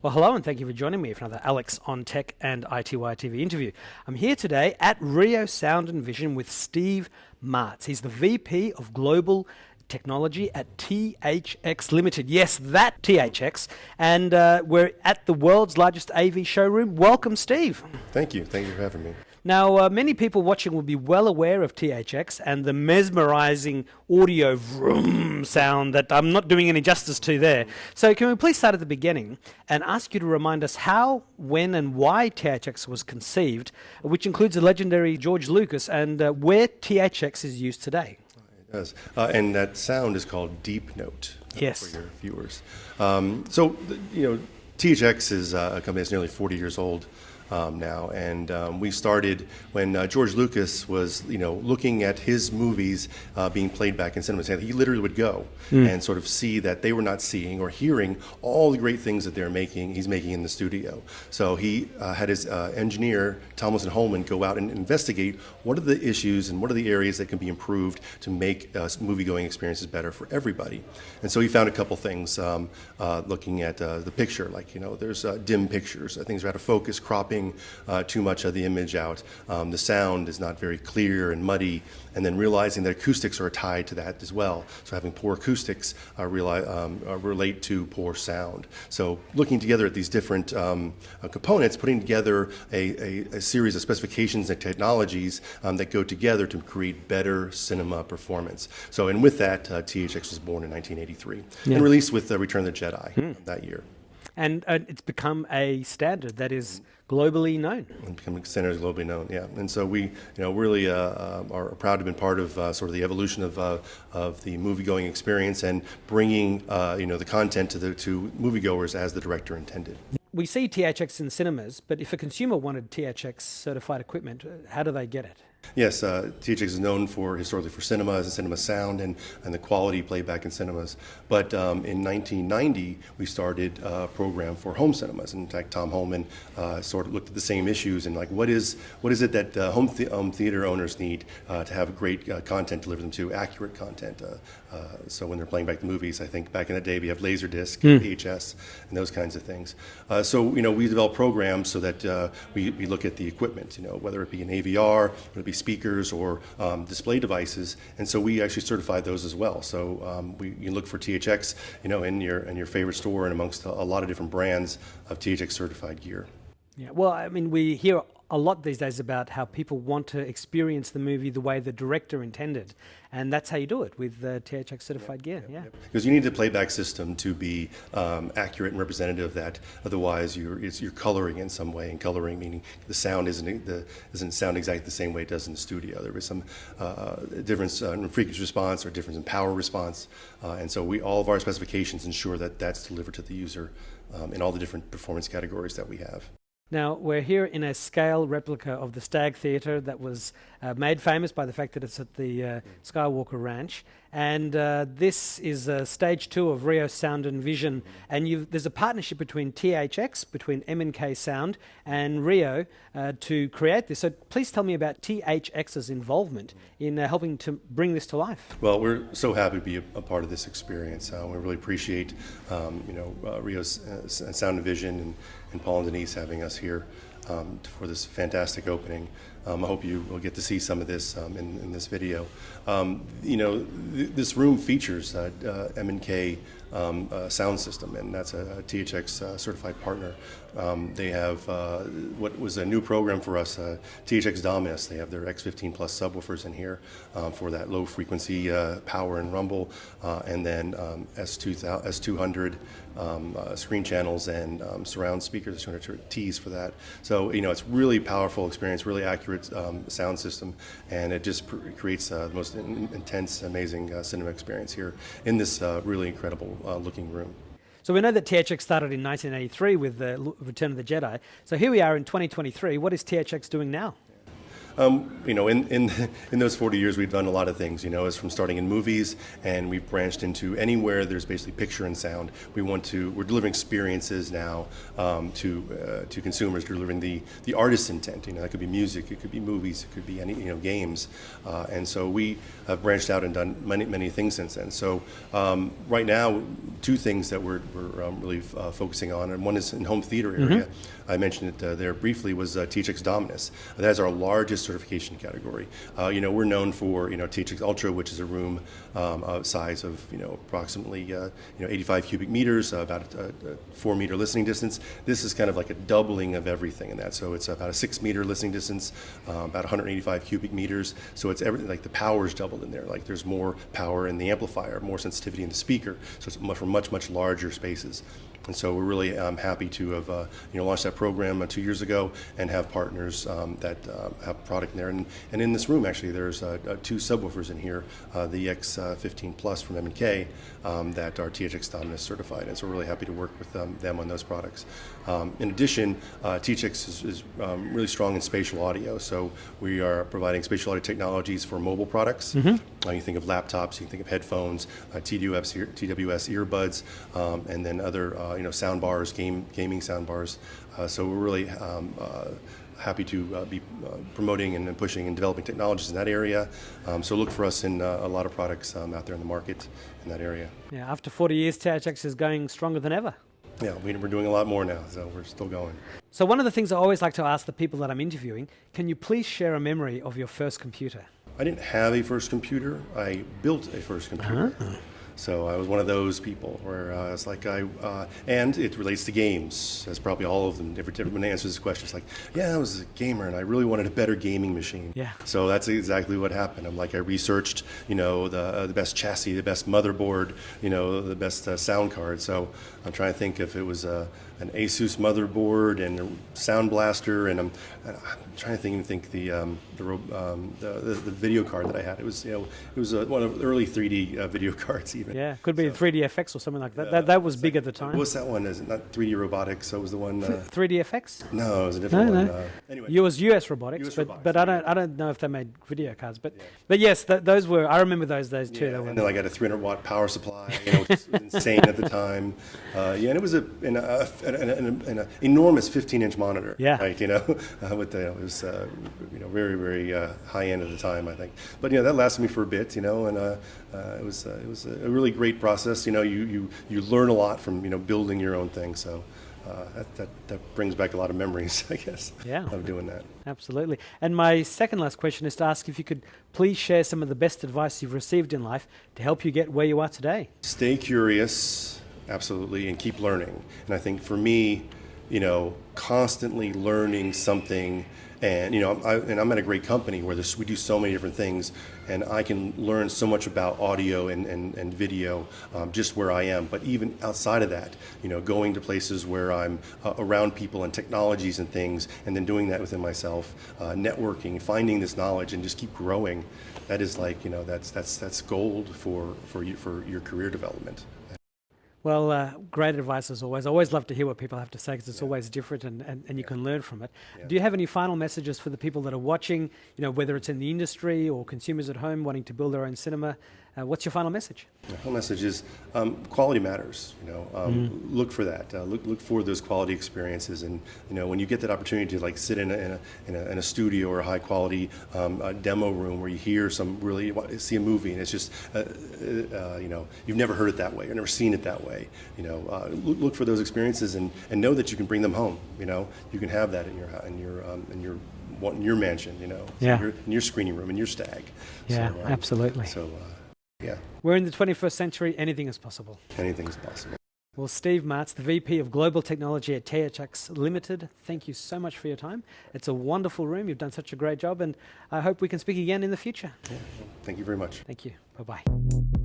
Well, hello and thank you for joining me for another Alex on Tech and ITY TV interview. I'm here today at RIO Sound Vision with Steve Martz. He's the VP of Global Technology at THX Ltd. Yes, that THX. And we're at the world's largest AV showroom. Welcome, Steve. Thank you. Thank you for having me. Now, many people watching will be well aware of THX and the mesmerizing audio vroom sound that I'm not doing any justice to there. So can we please start at the beginning and ask you to remind us how, when and why THX was conceived, which includes the legendary George Lucas, and where THX is used today? It does. And that sound is called Deep Note Yes. for your viewers. THX is a company that's nearly 40 years old. Now, and we started when George Lucas was, looking at his movies being played back in cinemas. He literally would go and sort of see that they were not seeing or hearing all the great things that he's making in the studio. So he had his engineer, Thomas and Holman, go out and investigate what are the issues and what are the areas that can be improved to make movie-going experiences better for everybody. And so he found a couple things looking at the picture, there's dim pictures, things are out of focus, cropping too much of the image out. The sound is not very clear and muddy, and then realizing that acoustics are tied to that as well. So having poor acoustics relate to poor sound. So looking together at these different components, putting together a series of specifications and technologies that go together to create better cinema performance. So, and with that, THX was born in 1983 and released with Return of the Jedi that year. And it's become a standard that is globally known. And becoming standard is globally known, yeah. And so we, really are proud to have been part of sort of the evolution of the movie-going experience and bringing, the content to moviegoers as the director intended. We see THX in cinemas, but if a consumer wanted THX certified equipment, how do they get it? Yes, THX is known historically for cinemas and cinema sound and the quality playback in cinemas. But in 1990, we started a program for home cinemas. In fact, Tom Holman sort of looked at the same issues and what is it that home theater owners need to have great content delivered them to, accurate content. So when they're playing back the movies, I think back in the day we have Laserdisc, VHS, and those kinds of things. So we develop programs so that we look at the equipment, whether it be an AVR, whether it be speakers or display devices, and so we actually certify those as well. So you look for THX, in your favorite store and amongst a lot of different brands of THX certified gear. Yeah, well, I mean, we hear a lot these days about how people want to experience the movie the way the director intended, and that's how you do it with THX certified gear. Yeah, because you need the playback system to be accurate and representative of that. Otherwise, you're coloring in some way, and coloring meaning the sound doesn't sound exactly the same way it does in the studio. There is some difference in frequency response or difference in power response, and so all of our specifications ensure that that's delivered to the user in all the different performance categories that we have. Now, we're here in a scale replica of the Stag Theatre that was made famous by the fact that it's at the Skywalker Ranch. And this is stage 2 of RIO Sound Vision. And there's a partnership between THX, between M&K Sound and RIO to create this. So please tell me about THX's involvement in helping to bring this to life. Well, we're so happy to be a part of this experience. We really appreciate RIO's Sound Vision and Paul and Denise having us here for this fantastic opening. I hope you will get to see some of this in this video. This room features M&K sound system, and that's a THX certified partner. They have what was a new program for us, THX Dominus. They have their X15 Plus subwoofers in here for that low frequency power and rumble, and then S200 screen channels and surround speakers, 200 Ts for that. So it's really powerful experience, really accurate sound system, and it just creates the most intense, amazing cinema experience here in this really incredible looking room. So we know that THX started in 1983 with the Return of the Jedi. So here we are in 2023. What is THX doing now? You know, in those 40 years, we've done a lot of things. You know, it's from starting in movies, and we've branched into anywhere there's basically picture and sound. We're delivering experiences now to consumers, delivering the artist's intent. You know, that could be music, it could be movies, it could be any, you know, games, and so we have branched out and done many things since then. So right now, two things that we're really focusing on, and one is in home theater area. I mentioned it there briefly, was THX Dominus. That is our largest certification category. You know, we're known for, you know, THX Ultra, which is a room size of, you know, approximately you know, 85 cubic meters, about a 4 meter listening distance. This is kind of like a doubling of everything in that. So it's about a 6 meter listening distance, about 185 cubic meters. So it's everything, like the power's doubled in there. Like there's more power in the amplifier, more sensitivity in the speaker. So it's for much larger spaces. And so we're really happy to have you know, launched that program 2 years ago and have partners that have product in there. And in this room, actually, there's 2 subwoofers in here, the X15 Plus from M&K that are THX Dominus certified. And so we're really happy to work with them on those products. In addition, THX is really strong in spatial audio. So we are providing spatial audio technologies for mobile products. You think of laptops, you can think of headphones, TWS earbuds, and then other you know, sound bars, gaming sound bars. So we're really happy to be promoting and pushing and developing technologies in that area. So look for us in a lot of products out there in the market in that area. Yeah, after 40 years, THX is going stronger than ever. Yeah, we're doing a lot more now, so we're still going. So one of the things I always like to ask the people that I'm interviewing, can you please share a memory of your first computer? I didn't have a first computer. I built a first computer. So I was one of those people where it's like and it relates to games, as probably all of them. Everyone answers this question. It's like, yeah, I was a gamer and I really wanted a better gaming machine. Yeah. So that's exactly what happened. I researched, you know, the best chassis, the best motherboard, you know, the best sound card. So I'm trying to think if it was an Asus motherboard and a Sound Blaster, and I'm trying to think the video card that I had. It was, you know, it was one of the early 3D video cards even. Yeah, could be 3DFX or something like that. That was big at the time. What's that one? Is it not 3D Robotics? So it was the one. 3DFX? No, it was a different one. Anyway, it was US Robotics, but I don't know if they made video cards. But yes, those were. I remember those days too. Yeah, and then I got a 300-watt power supply, you know, which was insane at the time. Yeah, and it was an enormous 15-inch monitor. Yeah. Right, you know, with it was you know, very high end at the time, I think. But you know, that lasted me for a bit, you know, and it was a really great process. You know, you learn a lot from, you know, building your own thing. So that brings back a lot of memories, I guess. Yeah. Of doing that. Absolutely. And my second last question is to ask if you could please share some of the best advice you've received in life to help you get where you are today. Stay curious, absolutely, and keep learning. And I think for me, you know, constantly learning something. And you know, I'm at a great company where we do so many different things, and I can learn so much about audio and video just where I am. But even outside of that, you know, going to places where I'm around people and technologies and things, and then doing that within myself, networking, finding this knowledge, and just keep growing. That is like, you know, that's gold for your career development. Well, great advice as always. I always love to hear what people have to say because it's always different and you can learn from it. Yeah. Do you have any final messages for the people that are watching, you know, whether it's in the industry or consumers at home wanting to build their own cinema? What's your final message? My final message is quality matters. You know, look for that. Look for those quality experiences, and you know, when you get that opportunity to like sit in a studio or a high quality demo room where you hear see a movie, and it's just you know, you've never heard it that way, or never seen it that way. You know, look for those experiences and know that you can bring them home. You know, you can have that in your mansion. You know, yeah. in your screening room, in your stag. Yeah, so, absolutely. So. Yeah. We're in the 21st century. Anything is possible. Anything is possible. Well, Steve Martz, the VP of Global Technology at THX Ltd, thank you so much for your time. It's a wonderful room. You've done such a great job, and I hope we can speak again in the future. Yeah. Thank you very much. Thank you. Bye-bye.